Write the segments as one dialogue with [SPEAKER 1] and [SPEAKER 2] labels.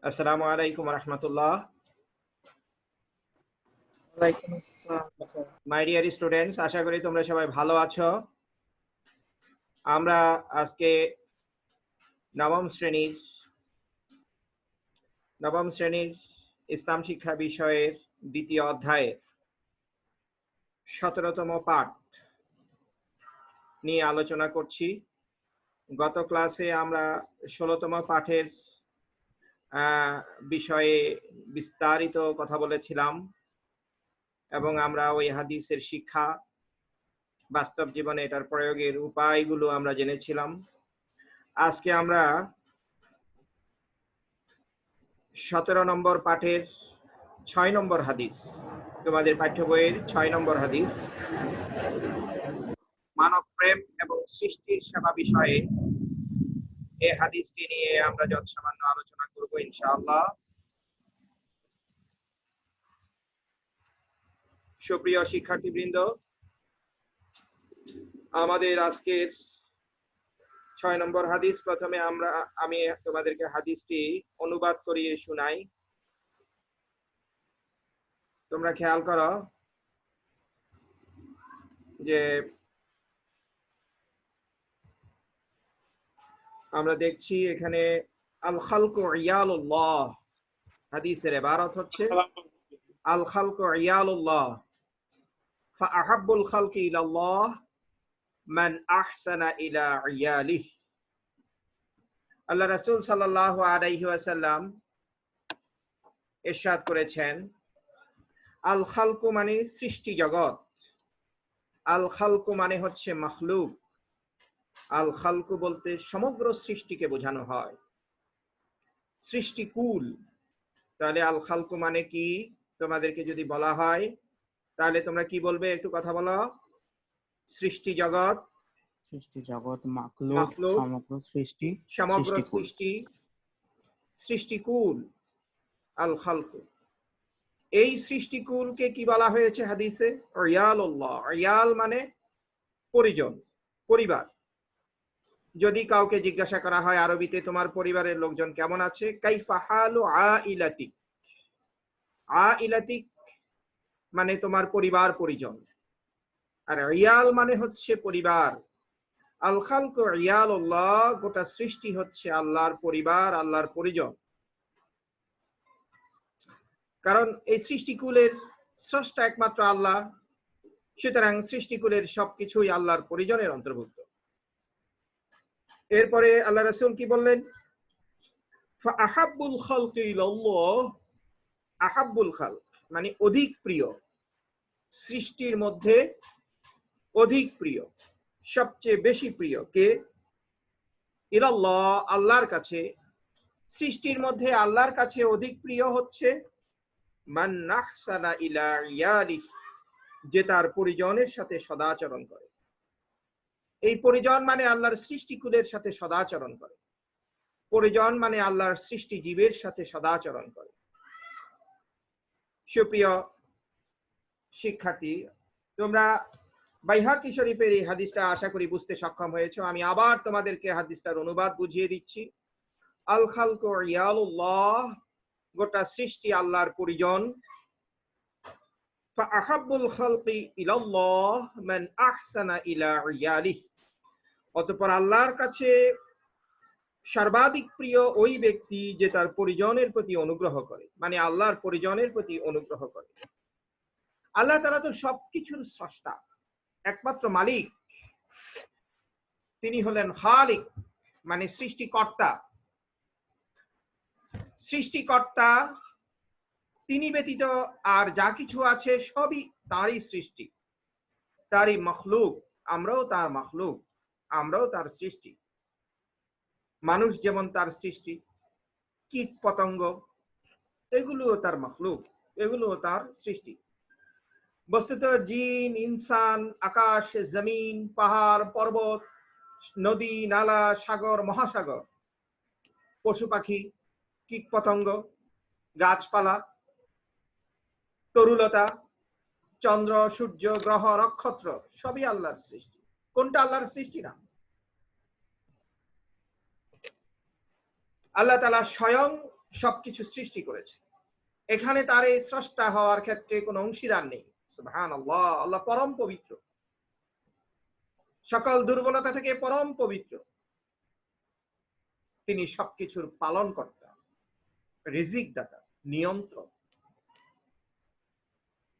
[SPEAKER 1] আসসালামু আলাইকুম রহমতুল্লাহ।
[SPEAKER 2] ওয়ালাইকুম আসসালাম স্যার।
[SPEAKER 1] মাই ডিয়ার স্টুডেন্টস, আশা করি তোমরা সবাই ভালো আছো। আমরা আজকে নবম শ্রেণীর ইসলাম শিক্ষা বিষয়ের দ্বিতীয় অধ্যায়ের 17তম পাঠ নিয়ে আলোচনা করছি। গত ক্লাসে আমরা 16তম পাঠের বিষয়ে বিস্তারিত কথা বলেছিলাম এবং আমরা ওই হাদিসের শিক্ষা, বাস্তব জীবনে এটার প্রয়োগের উপায়গুলো আমরা জেনেছিলাম। আজকে আমরা 17 নম্বর পাঠের 6 নম্বর হাদিস, তোমাদের পাঠ্য বইয়ের 6 নম্বর হাদিস, মানব প্রেম এবং সৃষ্টির সেবা বিষয়ে এই হাদিসটি নিয়ে আমরা যত সামান্য আলোচনা করব ইনশাআল্লাহ। সুপ্রিয় শিক্ষার্থীবৃন্দ, আমাদের আজকের 6 নম্বর হাদিস, প্রথমে আমি তোমাদেরকে হাদিসটি অনুবাদ করিয়ে শোনাই। তোমরা খেয়াল করো যে আমরা দেখছি এখানে আল খালকু ইয়ালুল্লাহ, হাদিসের ইবারত হচ্ছে আল খালকু ইয়ালুল্লাহ ফাআহাব্বুল খালকি ইলাল্লাহ মান আহসানা ইলা ইয়ালিহ। আল্লাহ রাসূল সাল্লাল্লাহু আলাইহি ওয়াসাল্লাম ইরশাদ করেছেন, আল খালকু মানে সৃষ্টি জগৎ, আল খালকু মানে হচ্ছে মাখলুক। আল খালকু বলতে সমগ্র সৃষ্টিকে বোঝানো হয়, সৃষ্টিকুল। তাহলে আল খালকু মানে কি তোমাদেরকে যদি বলা হয় তাহলে তোমরা কি বলবে? একটু কথা বলো। সৃষ্টি জগৎ,
[SPEAKER 2] মাখলুক, সমগ্র সৃষ্টি,
[SPEAKER 1] সৃষ্টিকুল, আল খালকু। এই সৃষ্টিকুলকে কি বলা হয়েছে হাদিসে? ইয়ালুল্লাহ। ইয়াল মানে পরিজন, পরিবার। যদি কাউকে জিজ্ঞাসা করা হয় আরবিতে তোমার পরিবারের লোকজন কেমন আছে, কাইফা হালু আইলাতিক, আইলাতিক মানে তোমার পরিবার পরিজন, আর ইয়াল মানে হচ্ছে পরিবার। আল খালকু ইয়ালুল্লাহ, গোটা সৃষ্টি হচ্ছে আল্লাহর পরিবার, আল্লাহর পরিজন। কারণ এই সৃষ্টিকুলের স্রষ্টা একমাত্র আল্লাহ, সুতরাং সৃষ্টিকুলের সবকিছুই আল্লাহর পরিজনের অন্তর্ভুক্ত। এরপরে আল্লাহ রাসূল কি বললেন? ফাআহাব্বুল খালকি ইলাল্লাহ, আহাব্বুল খালক মানে অধিক প্রিয়, সৃষ্টির মধ্যে অধিক প্রিয়, সবচেয়ে বেশি প্রিয় কে? ইলাল্লাহ, আল্লাহর কাছে। সৃষ্টির মধ্যে আল্লাহর কাছে অধিক প্রিয় হচ্ছে মান আহসানা ইলা ইয়ালিহি, যে তার পরিজনের সাথে সদাচরণ করে। এই পরিজন মানে আল্লাহর সৃষ্টিকুলের সাথে সদাচরণ করে, পরিজন মানে আল্লাহর সৃষ্টি জীবের সাথে সদাচরণ করে। সুপ্রিয় শিক্ষার্থী, তোমরা বাইহাকি শরীফের এই হাদিসটা আশা করি বুঝতে সক্ষম হয়েছো। আমি আবার তোমাদেরকে হাদিসটার অনুবাদ বুঝিয়ে দিচ্ছি। আল খালকু ইয়ালুল্লাহ, গোটা সৃষ্টি আল্লাহর পরিজন। ফাআহাব্বুল খালকি ইলাল্লাহ মান আহসানা ইলা ইয়ালিহি, অতঃপর আল্লাহর কাছে সর্বাধিক প্রিয় ওই ব্যক্তি যে তার পরিজনের প্রতি অনুগ্রহ করে, মানে আল্লাহর পরিজনের প্রতি অনুগ্রহ করে। আল্লাহ তাআলা তো সবকিছুর স্রষ্টা, একমাত্র মালিক। তিনি হলেন খালিক মানে সৃষ্টিকর্তা। সৃষ্টিকর্তা, তিনি ব্যতীত আর যা কিছু আছে সবই তারই সৃষ্টি, তারই মখলুক। আমরাও তার মখলুক, আমরাও তার সৃষ্টি। মানুষ যেমন তার সৃষ্টি, কীট পতঙ্গ এগুলোও তার মখলুক, এগুলোও তার সৃষ্টি। বস্তুত জিন, ইনসান, আকাশ, জমিন, পাহাড়, পর্বত, নদী, নালা, সাগর, মহাসাগর, পশু পাখি, কীট পতঙ্গ, গাছপালা, তরুলতা, চন্দ্র, সূর্য, গ্রহ, নক্ষত্র সবই আল্লাহর সৃষ্টি। কোনটা আল্লাহর সৃষ্টি না? আল্লাহ তাআলা স্বয়ং সবকিছু সৃষ্টি করেছে। এখানে তার এই স্রষ্টা হওয়ার ক্ষেত্রে কোনো অংশীদার নেই। সুবহানাল্লাহ, আল্লাহ পরম পবিত্র, সকল দুর্বলতা থেকে পরম পবিত্র। তিনি সবকিছুর পালন কর্তা, রিজিক দাতা, নিয়ন্ত্রক।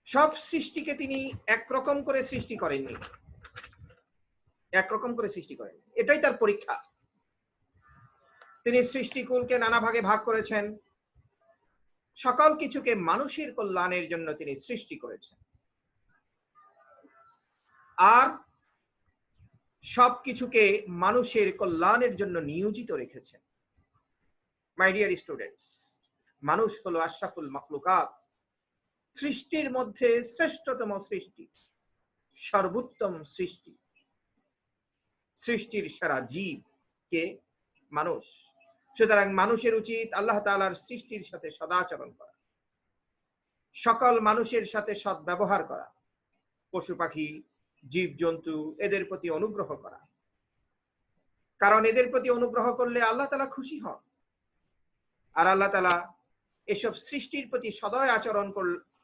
[SPEAKER 1] সব সৃষ্টিকে তিনি একরকম করে সৃষ্টি করেননি, একরকম করে সৃষ্টি করেননি। এটাই তার পরীক্ষা। তিনি সৃষ্টিকুলকে নানা ভাগে ভাগ করেছেন, সকল কিছুকে মানুষের কল্যাণের জন্য তিনি সৃষ্টি করেছেন, আর সবকিছুকে মানুষের কল্যাণের জন্য নিয়োজিত রেখেছেন। মাই ডিয়ার স্টুডেন্টস, মানুষ হলো আশরাফুল মাখলুকাত, সৃষ্টির মধ্যে শ্রেষ্ঠতম সৃষ্টি, সর্বোত্তম সৃষ্টি। সৃষ্টির সারা জীব কে মানুষ। সুতরাং মানুষের উচিত আল্লাহ তাআলার সৃষ্টির সাথে সদাচরণ করা, সকল মানুষের সাথে সদ্ব্যবহার করা, পশু পাখি, জীব জন্তু এদের প্রতি অনুগ্রহ করা, কারণ এদের প্রতি অনুগ্রহ করলে আল্লাহ তাআলা খুশি হন। আর আল্লাহ তাআলা এসব সৃষ্টির প্রতি সদয় আচরণ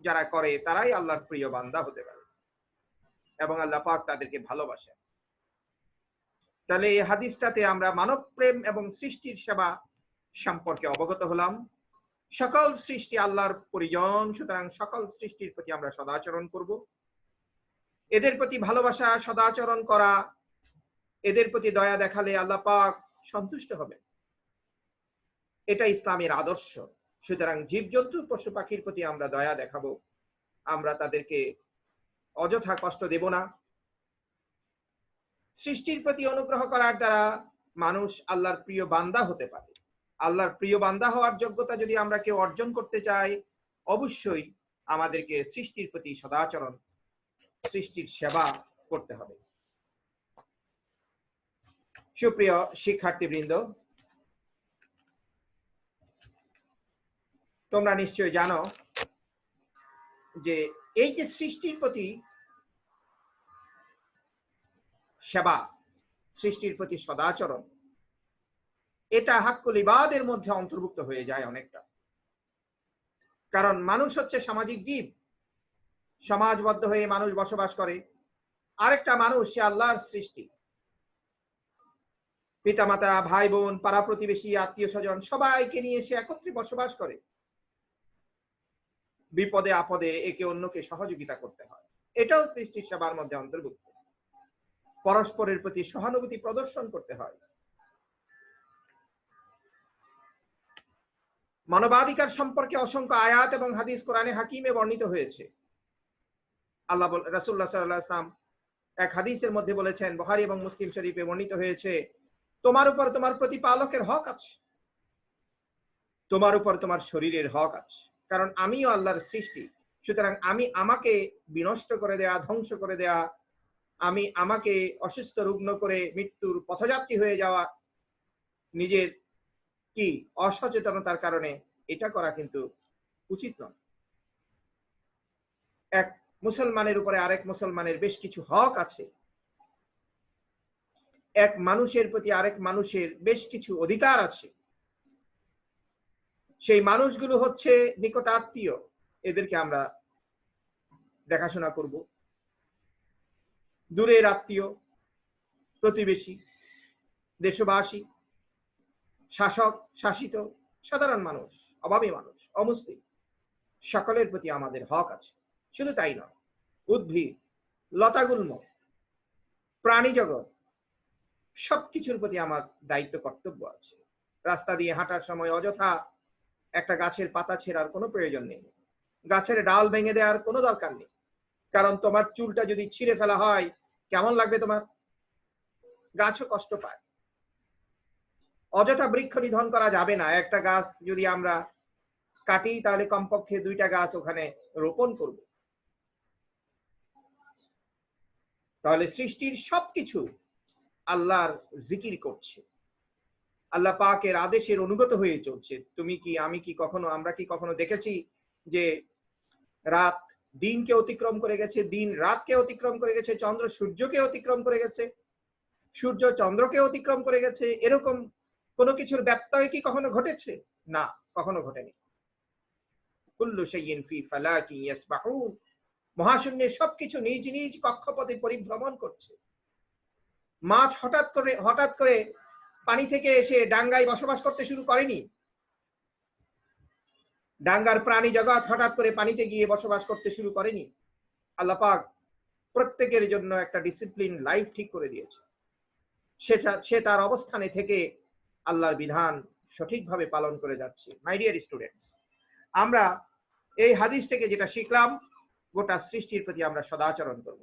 [SPEAKER 1] যারা করে তারাই আল্লাহর প্রিয় বান্দা হতে পারে এবং আল্লাহ পাক তাদেরকে ভালোবাসেন। তাহলে এই হাদিসটাতে আমরা মানব প্রেম এবং সৃষ্টির সেবা সম্পর্কে অবগত হলাম। সকল সৃষ্টি আল্লাহর পরিজন, সুতরাং সকল সৃষ্টির প্রতি আমরা সদাচরণ করব। এদের প্রতি ভালোবাসা, সদাচরণ করা, এদের প্রতি দয়া দেখালে আল্লাহ পাক সন্তুষ্ট হবেন। এটা ইসলামের আদর্শ। সুতরাং জীবজন্তু, পশু পাখির প্রতি আমরা দয়া দেখাবো, আমরা তাদেরকে অযথা কষ্ট দেব না। সৃষ্টির প্রতি অনুগ্রহ করার দ্বারা মানুষ আল্লাহর প্রিয় বান্দা হতে পারে। আল্লাহর প্রিয় বান্দা হওয়ার যোগ্যতা যদি আমরা কেউ অর্জন করতে চাই, অবশ্যই আমাদেরকে সৃষ্টির প্রতি সদাচরণ, সৃষ্টির সেবা করতে হবে। সুপ্রিয় শিক্ষার্থীবৃন্দ, তোমরা নিশ্চয় জানো যে এই যে সৃষ্টির প্রতি সেবা, সৃষ্টির প্রতি সদাচরণ, এটা হাক্কুল ইবাদের মধ্যে অন্তর্ভুক্ত হয়ে যায় অনেকটা। কারণ মানুষ হচ্ছে সামাজিক জীব, সমাজবদ্ধ হয়ে মানুষ বসবাস করে। আরেকটা মানুষ, সে আল্লাহর সৃষ্টি। পিতামাতা, ভাই বোন, পাড়া প্রতিবেশী, আত্মীয় স্বজন সবাইকে নিয়ে সে একত্রে বসবাস করে। বিপদে আপদে একে অন্যকে সহযোগিতা করতে হয়, এটাও সৃষ্টির সেবার মধ্যে অন্তর্ভুক্ত। পরস্পরের প্রতি সহানুভূতি প্রদর্শন করতে হয়। মানবাধিকার সম্পর্কে অসংখ্য আয়াত এবং হাদিস কোরআনে হাকিমে বর্ণিত হয়েছে। আল্লাহ রাসূলুল্লাহ সাল্লাল্লাহু আলাইহি ওয়াসাল্লাম এক হাদিসের মধ্যে বলেছেন, বুখারী এবং মুসলিম শরীফে বর্ণিত হয়েছে, তোমার উপর তোমার প্রতিপালকের হক আছে, তোমার উপর তোমার শরীরের হক আছে, কারণ আমিও আল্লাহর সৃষ্টি। সুতরাং আমি আমাকে বিনষ্ট করে দেয়া, ধ্বংস করে দেয়া, আমি আমাকে অসুস্থ রুগ্ন করে মৃত্যুর পথযাত্রী হয়ে যাওয়া, নিজের কি অসচেতনতার কারণে এটা করা কিন্তু উচিত নয়। এক মুসলমানের উপরে আরেক মুসলমানের বেশ কিছু হক আছে। এক মানুষের প্রতি আরেক মানুষের বেশ কিছু অধিকার আছে। সেই মানুষগুলো হচ্ছে নিকট আত্মীয়, এদেরকে আমরা দেখাশোনা করব। দূরের আত্মীয়, প্রতিবেশী, দেশবাসী, শাসক, শাসিত, সাধারণ মানুষ, অভাবী মানুষ, অমুসলিম, সকলের প্রতি আমাদের হক আছে। শুধু তাই নয়, উদ্ভিদ, লতাগুল্ম, প্রাণী জগৎ, সবকিছুর প্রতি আমার দায়িত্ব, কর্তব্য আছে। রাস্তা দিয়ে হাঁটার সময় অযথা একটা গাছের পাতা ছেঁড়ার কোনো প্রয়োজন নেই, গাছের ডাল ভেঙে দেওয়ার কোনো দরকার নেই। কারণ তোমার চুলটা যদি ছিঁড়ে ফেলা হয়, কেমন লাগবে তোমার? গাছও কষ্ট পায়। অযথা বৃক্ষ নিধন করা যাবে না। একটা গাছ যদি আমরা কাটি, তাহলে কমপক্ষে 2টা গাছ ওখানে রোপণ করব। তাহলে সৃষ্টির সবকিছু আল্লাহর জিকির করছে, আল্লাহ পাকের আদেশের অনুগত হয়ে চলছে। তুমি কি, আমি কি কখনো, আমরা কি কখনো দেখেছি যে রাত দিনকে অতিক্রম করে গেছে, দিন রাতকে অতিক্রম করে গেছে, চন্দ্র সূর্যকে অতিক্রম করে গেছে, সূর্য চন্দ্রকে অতিক্রম করে গেছে? এরকম কোনো কিছুর ব্যত্যয় কি কখনো ঘটেছে? না, কখনো ঘটেনি। কুল্লু শাইইন ফি ফালাকিন ইয়াসবাহুন, মহাশূন্যে সবকিছু নিজ নিজ কক্ষপথে পরিভ্রমণ করছে। মাছ হঠাৎ করে পানি থেকে এসে ডাঙ্গায় বসবাস করতে শুরু করেনি। ডাঙ্গার প্রাণী জগৎ হঠাৎ করে পানিতে গিয়ে বসবাস করতে শুরু করেনি। আল্লাহ পাক প্রত্যেকের জন্য একটা ডিসিপ্লিন লাইফ ঠিক করে দিয়েছে। সে তার অবস্থানে থেকে আল্লাহর বিধান সঠিকভাবে পালন করে যাচ্ছে। মাই ডিয়ার স্টুডেন্টস, আমরা এই হাদিস থেকে যেটা শিখলাম, গোটা সৃষ্টির প্রতি আমরা সদাচরণ করব,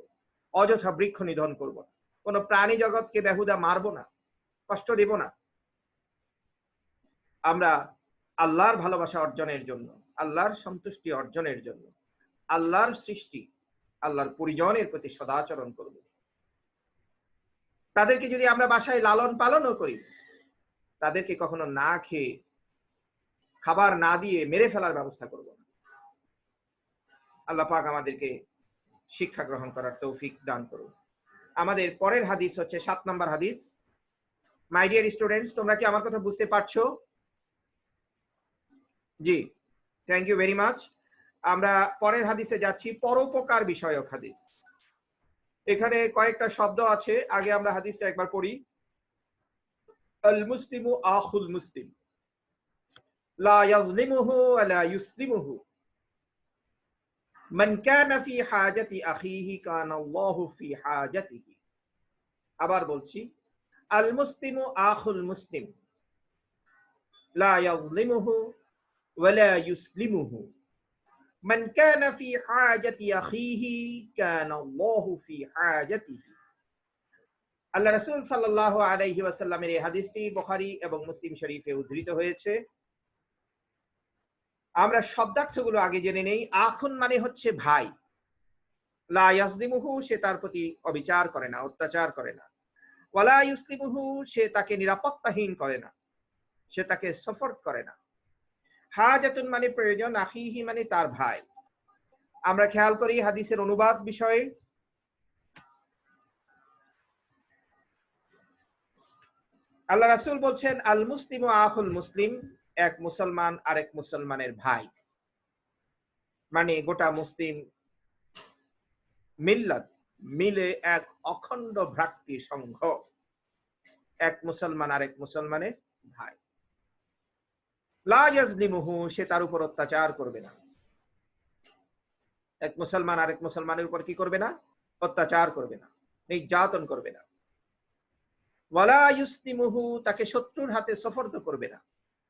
[SPEAKER 1] অযথা বৃক্ষ নিধন করব না, কোনো প্রাণী জগৎকে বেহুদা মারবো না, কষ্ট দেব না। আমরা আল্লাহর ভালোবাসা অর্জনের জন্য, আল্লাহর সন্তুষ্টি অর্জনের জন্য, আল্লাহর সৃষ্টি, আল্লাহর পরিজনের প্রতি সদাচরণ করব। তাদেরকে যদি আমরা বাসায় লালন পালনও করি, তাদেরকে কখনো না খেয়ে, খাবার না দিয়ে মেরে ফেলার ব্যবস্থা করব না। আল্লাহ পাক আমাদেরকে শিক্ষা গ্রহণ করার তৌফিক দান করুন। আমাদের পরের হাদিস হচ্ছে 7 নম্বর হাদিস। মাই ডিয়ার স্টুডেন্টস, তোমরা কি আমার কথা বুঝতে পারছো? জি, থ্যাংক ইউ ভেরি মাচ। আমরা পরের হাদিসে যাচ্ছি, পরোপকার বিষয়ক হাদিস। এখানে কয়েকটা শব্দ আছে, আগে আমরা হাদিসটা একবার পড়ি। আল মুসলিমু আখুল মুসলিম, লা ইয়াজলিমুহু ওয়া লা ইউসলিমুহু, মান কানা ফি হাজাতি আখিহি কানা আল্লাহু ফি হাজাতিহি। আবার বলছি, আল মুসলিমু আখুল মুসলিম, লা ইয়াজলিমুহু ওয়া লা ইউসলিমুহু, মান কানা ফি হাজাতি আখিহি কানা আল্লাহু ফি হাজাতিহি। আল্লাহ রাসূল সাল্লাল্লাহু আলাইহি ওয়াসাল্লামের এই হাদিসটি বুখারী এবং মুসলিম শরীফে উদ্ধৃত হয়েছে। আমরা শব্দার্থগুলো আগে জেনে নেই। আখুন মানে হচ্ছে ভাই। লা ইয়াজলিমুহু, সে তার প্রতি অবিচার করে না, অত্যাচার করে না। ওয়ালা ইউসলিমুহু, সে তাকে নিরাপত্তাহীন করে না, সে তাকে সাপোর্ট করে না। হাজাতুন মানে প্রয়োজন, আখিহি মানে তার ভাই। আমরা খেয়াল করি হাদিসের অনুবাদ বিষয়ে। আল্লাহ রাসূল বলছেন, আল মুসলিমু আখুল মুসলিম, এক মুসলমান আরেক মুসলমানের ভাই। মানে গোটা মুসলিম মিল্লাত মিলে এক অখণ্ড ভ্রাতৃ সংঘ, এক মুসলমান আরেক মুসলমানের ভাই। লা ইয়াজলিমুহু, সে তার উপর অত্যাচার করবে না। এক মুসলমান আরেক মুসলমানের উপর কি করবে না? অত্যাচার করবে না, নির্যাতন করবে না। ওয়ালা ইউসলিমুহু, তাকে শত্রুর হাতে সুপর্দ করবে না,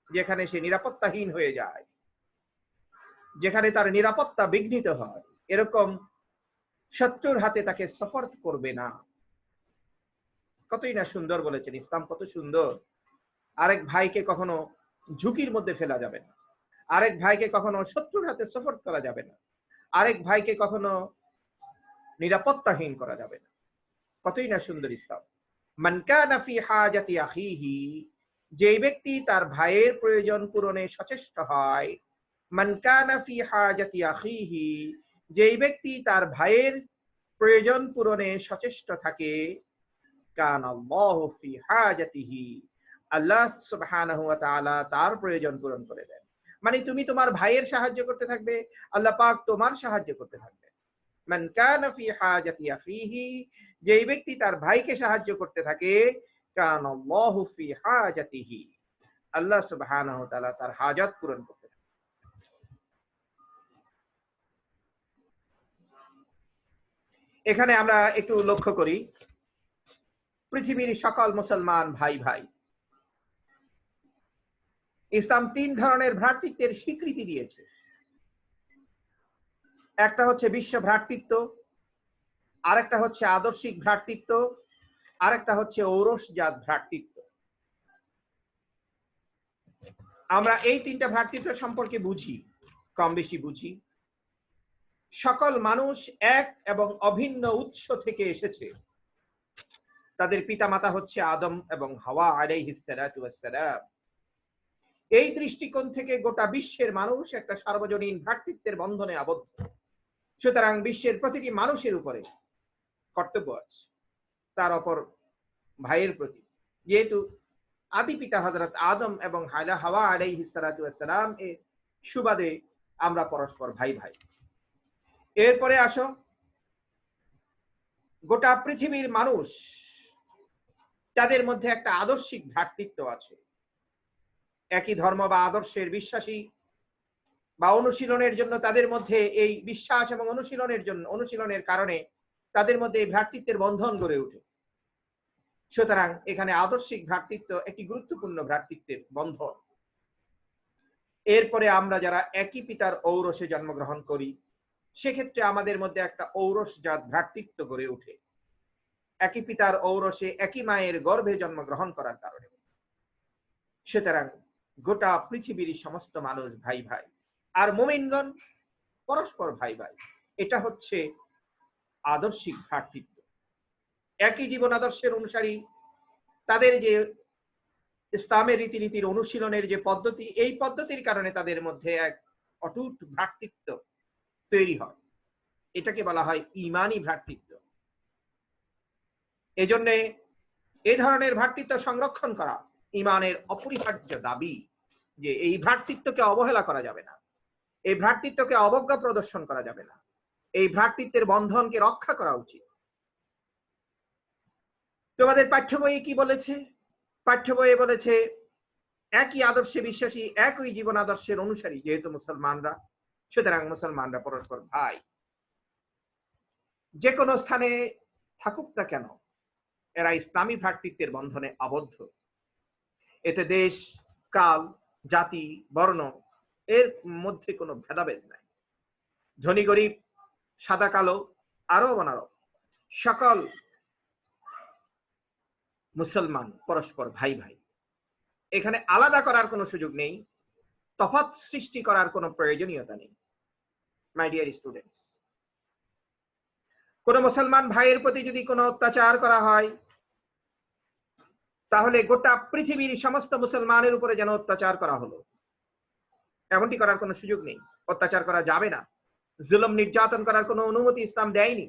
[SPEAKER 1] যেখানে সে নিরাপত্তাহীন হয়ে যায়, যেখানে তার নিরাপত্তা বিঘ্নিত হয়, এরকম শত্রুর হাতে তাকে সুপর্দ করবে না। কতই না সুন্দর বলেছেন ইসলাম, কত সুন্দর। আরেক ভাইকে কখনো ঝুঁকির মধ্যে ফেলা যাবে না, আরেক ভাইকে কখনো শত্রুর হাতে সুপর্দ করা যাবে না, আরেক ভাইকে কখনো নিরাপত্তাহীন করা যাবে না। কতই না সুন্দর ইসলাম। মান কানা ফি হাজাতি আখিহি, যে ব্যক্তি তার ভাইয়ের প্রয়োজন পূরণে সচেষ্ট হয়। মান কানা ফি হাজাতি আখিহি, যে ব্যক্তি তার ভাইয়ের প্রয়োজন পূরণে সচেষ্ট থাকে। কানা আল্লাহু ফি হাজাতিহি, আল্লাহ সুবহানাহু ওয়া তাআলা তার প্রয়োজন পূরণ করে দেন। মানে তুমি তোমার ভাইয়ের সাহায্য করতে থাকবে, আল্লাহ পাক তোমার সাহায্য করতে থাকবে। মান কানা ফি হাজাতি আখিহি, যে ব্যক্তি তার ভাইকে সাহায্য করতে থাকে। কানা আল্লাহু ফি হাজাতিহি, আল্লাহ সুবহানাহু ওয়া তাআলা তার হাজাত পূরণ করতে থাকে। এখানে আমরা একটু লক্ষ্য করি, পৃথিবীর সকল মুসলমান ভাই ভাই। ইসলাম 3 ধরনের ভ্রাতৃত্বের স্বীকৃতি দিয়েছে। একটা হচ্ছে বিশ্ব ভ্রাতৃত্ব, আরেকটা হচ্ছে আদর্শিক ভ্রাতৃত্ব, আরেকটা হচ্ছে ঔরসজাত ভ্রাতৃত্ব। আমরা এই 3টা ভ্রাতৃত্ব সম্পর্কে বুঝি, কম বেশি বুঝি। সকল মানুষ এক এবং অভিন্ন উৎস থেকে এসেছে। তাদের পিতামাতা হচ্ছে আদম এবং হাওয়া আলাইহিস সালাতু ওয়াস সালাম। এই দৃষ্টিকোণ থেকে গোটা বিশ্বের মানুষ একটা সার্বজনীন ভ্রাতৃত্বের বন্ধনে আবদ্ধ। সুতরাং বিশ্বের প্রতিটি মানুষের উপরে কর্তব্য আছে তার অপর ভাইয়ের প্রতি। যেহেতু আদি পিতা হযরত আদম এবং হাওয়া আলাইহিস সালাতু ওয়াস সালাম এর সুবাদে আমরা পরস্পর ভাই ভাই। এরপরে আসো, গোটা পৃথিবীর মানুষ তাদের মধ্যে একটা আদর্শিক ভ্রাতৃত্ব আছে। একই ধর্ম বা আদর্শের বিশ্বাসী বা অনুশীলনের জন্য তাদের মধ্যে এই বিশ্বাস এবং অনুশীলনের কারণে তাদের মধ্যে এই ভ্রাতৃত্বের বন্ধন গড়ে ওঠে। সুতরাং এখানে আদর্শিক ভ্রাতৃত্ব একটি গুরুত্বপূর্ণ ভ্রাতৃত্বের বন্ধন। এরপরে আমরা যারা একই পিতার ঔরসে জন্মগ্রহণ করি, সেক্ষেত্রে আমাদের মধ্যে একটা ঔরসজাত ভ্রাতৃত্ব গড়ে ওঠে, একই পিতার ঔরসে একই মায়ের গর্ভে জন্মগ্রহণ করার কারণে। সুতরাং গোটা পৃথিবীর সমস্ত মানুষ ভাই ভাই, আর মুমিনগণ পরস্পর ভাই ভাই। এটা হচ্ছে আদর্শিক ভ্রাতৃত্ব। একই জীবন আদর্শের অনুসারী, তাদের যে ইসলামের রীতিনীতির অনুশীলনের যে পদ্ধতি, এই পদ্ধতির কারণে তাদের মধ্যে এক অটুট ভ্রাতৃত্ব তৈরি হয়। এটাকে বলা হয় ঈমানী ভ্রাতৃত্ব। এজন্য এই ধরনের ভ্রাতৃত্ব সংরক্ষণ করা ঈমানের অপরিহার্য দাবি, যে এই ভ্রাতৃত্বকে অবহেলা করা যাবে না, এই ভ্রাতৃত্বকে অবজ্ঞা প্রদর্শন করা যাবে না, এই ভ্রাতৃত্বের বন্ধনকে রক্ষা করা উচিত। তোমাদের পাঠ্য বইয়ে কি বলেছে? পাঠ্য বইয়ে বলেছে একই আদর্শে বিশ্বাসী, একই জীবন আদর্শের অনুসারী যেহেতু মুসলমানরা, সুতরাং মুসলমানরা পরস্পর ভাই। যে কোনো স্থানে থাকুক না কেন, এরা ইসলামী ভ্রাতৃত্বের বন্ধনে আবদ্ধ। এতে দেশ, কাল, জাতি, বর্ণ এর মধ্যে কোনো ভেদাভেদ নাই। ধনী গরিব, সাদা কালো, আরব অনারব, সকল মুসলমান পরস্পর ভাই ভাই। এখানে আলাদা করার কোনো সুযোগ নেই, তফাৎ সৃষ্টি করার কোনো প্রয়োজনীয়তা নেই। মাই ডিয়ার স্টুডেন্টস, কোন মুসলমান ভাইয়ের প্রতি যদি কোনো অত্যাচার করা হয়, তাহলে গোটা পৃথিবীর সমস্ত মুসলমানের উপরে যেন অত্যাচার করা হলো, এমনটি করার কোনো সুযোগ নেই। অত্যাচার করা যাবে না, জুলুম নির্যাতন করার কোনো অনুমতি ইসলাম দেয়নি,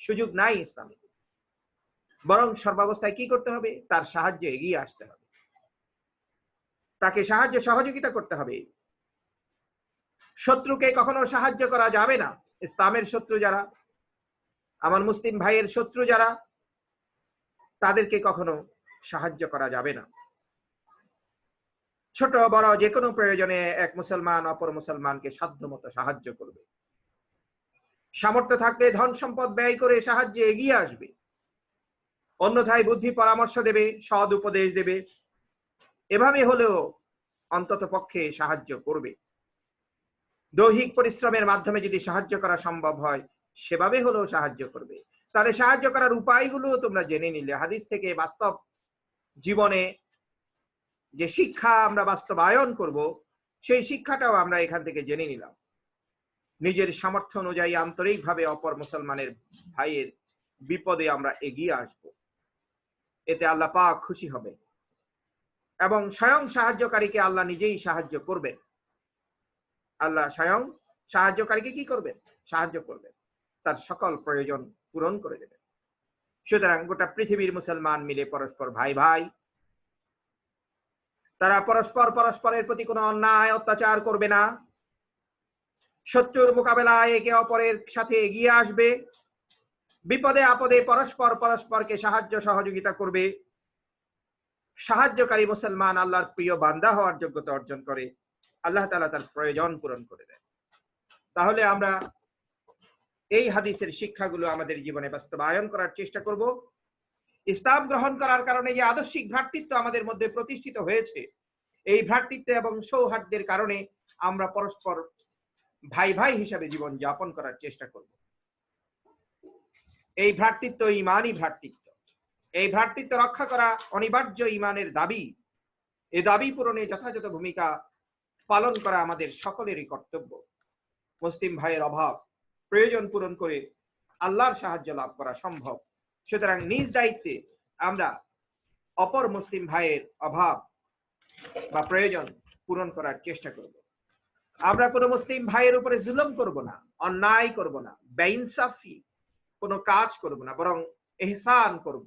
[SPEAKER 1] সুযোগ নাই ইসলামে। বরং সর্বাবস্থায় কি করতে হবে? তার সাহায্যে এগিয়ে আসতে হবে, তাকে সাহায্য সহযোগিতা করতে হবে। শত্রুকে কখনো সাহায্য করা যাবে না। ইসলামের শত্রু যারা, আমার মুসলিম ভাইয়ের শত্রু যারা, তাদেরকে কখনো সাহায্য করা যাবে না। ছোট বড় যে কোনো প্রয়োজনে এক মুসলমান অপর মুসলমানকে সাধ্যমতো সাহায্য করবে। সামর্থ্য থাকলে ধন সম্পদ ব্যয় করে সাহায্যে এগিয়ে আসবে, অন্যথায় বুদ্ধি পরামর্শ দেবে, সৎ উপদেশ দেবে। এভাবে হলেও অন্তত পক্ষে সাহায্য করবে। দৈহিক পরিশ্রমের মাধ্যমে যদি সাহায্য করা সম্ভব হয়, সেভাবে হলেও সাহায্য করবে। তাহলে সাহায্য করার উপায়গুলো তোমরা জেনে নিলে, হাদিস থেকে বাস্তব জীবনে যে শিক্ষা আমরা বাস্তবায়ন করব, সেই শিক্ষাটাও আমরা এখান থেকে জেনে নিলাম। নিজের সামর্থ্য অনুযায়ী আন্তরিকভাবে অপর মুসলমানের ভাইয়ের বিপদে আমরা এগিয়ে আসব। এতে আল্লাহ পাক খুশি হবে এবং স্বয়ং সাহায্যকারীকে আল্লাহ নিজেই সাহায্য করবেন। আল্লাহ স্বয়ং সাহায্যকারীকে কি করবেন? সাহায্য করবেন, তার সকল প্রয়োজন পূরণ করে দেবেন। সুতরাং গোটা পৃথিবীর মুসলমান মিলে পরস্পর ভাই ভাই। তারা পরস্পরের প্রতি কোনো অন্যায় অত্যাচার করবে না, শত্রুর মোকাবেলায় একে অপরের সাথে এগিয়ে আসবে, বিপদে আপদে পরস্পরকে সাহায্য সহযোগিতা করবে। সাহায্যকারী মুসলমান আল্লাহর প্রিয় বান্দা হওয়ার যোগ্যতা অর্জন করে, আল্লাহ তাআলা তার প্রয়োজন পূরণ করে দেন। তাহলে আমরা এই হাদিসের শিক্ষাগুলো আমাদের জীবনে বাস্তবায়ন করার চেষ্টা করব। ইসলাম গ্রহণ করার কারণে যে আদর্শিক ভ্রাতৃত্ব আমাদের মধ্যে প্রতিষ্ঠিত হয়েছে, এই ভ্রাতৃত্ব এবং সৌহার্দ্যের কারণে আমরা পরস্পর ভাই ভাই হিসাবে জীবন যাপন করার চেষ্টা করব। এই ভ্রাতৃত্ব ঈমানী ভ্রাতৃত্ব। এই ভ্রাতৃত্ব রক্ষা করা অনিবার্য ঈমানের দাবি। এই দাবি পূরণে যথাযথ ভূমিকা পালন করা আমাদের সকলেরই কর্তব্য। মুসলিম ভাইয়ের অভাব প্রয়োজন পূরণ করে আল্লাহর সাহায্য লাভ করা সম্ভব। সুতরাং নিজ দায়িত্বে আমরা অপর মুসলিম ভাইয়ের অভাব বা প্রয়োজন পূরণ করার চেষ্টা করব। আমরা কোনো মুসলিম ভাইয়ের উপরে জুলুম করব না, অন্যায় করব না, বেইনসাফি কোনো কাজ করব না, বরং ইহসান করব।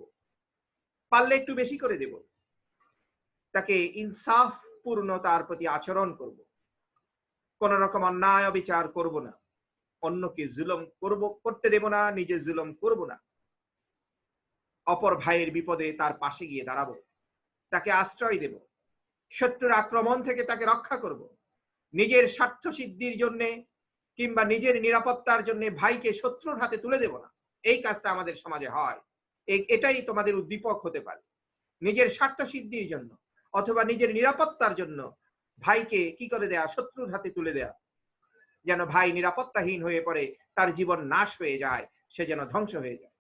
[SPEAKER 1] পারলে একটু বেশি করে দেব, তাকে ইনসাফ পূর্ণ তার প্রতি আচরণ করব, কোন রকম অন্যায় অবিচার করব না, অন্যকে জুলুম করতে দেব না, নিজে জুলুম করব না, অপর ভাইয়ের বিপদে তার পাশে গিয়ে দাঁড়াবো, তাকে আশ্রয় দেব, শত্রুর আক্রমণ থেকে তাকে রক্ষা করব, নিজের স্বার্থ সিদ্ধির জন্য কিংবা নিজের নিরাপত্তার জন্য ভাইকে শত্রুর হাতে তুলে দেব না। এই কাজটা আমাদের সমাজে হয়। এটাই তোমাদের উদ্দীপক হতে পারে। নিজের স্বার্থ সিদ্ধির জন্য অথবা নিজের নিরাপত্তার জন্য ভাইকে কি করে দেয়া, শত্রুর হাতে তুলে দেয়া, যেন ভাই নিরাপত্তাহীন হয়ে পড়ে, তার জীবন নাশ হয়ে যায়, সে যেন ধ্বংস হয়ে যায়।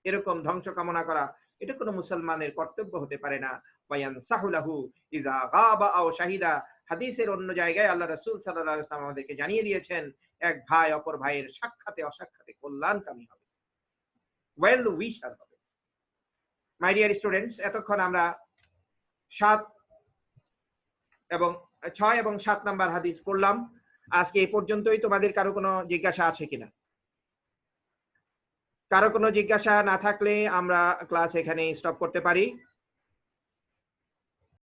[SPEAKER 1] এরকম ধ্বংস কামনা করা এটা কোনো মুসলমানের কর্তব্য হতে পারে না। বায়ান সাহুলাহু ইজা গাবা আও শাহিদা, হাদিসের অন্য জায়গায় আল্লাহ রাসূল সাল্লাল্লাহু আলাইহি ওয়াসাল্লাম আমাদেরকে জানিয়ে দিয়েছেন, এক ভাই অপর ভাইয়ের সাক্ষাতে অসাক্ষাতে কল্যাণকামী হবে, ওয়েল উইশার হবে। মাই ডিয়ার স্টুডেন্টস, এতক্ষণ আমরা 6 এবং 7 নাম্বার হাদিস পড়লাম। আজকে এই পর্যন্তই। তোমাদের কারো কোনো জিজ্ঞাসা আছে কিনা? কারো কোনো জিজ্ঞাসা না থাকলে আমরা ক্লাস এখানে স্টপ করতে পারি।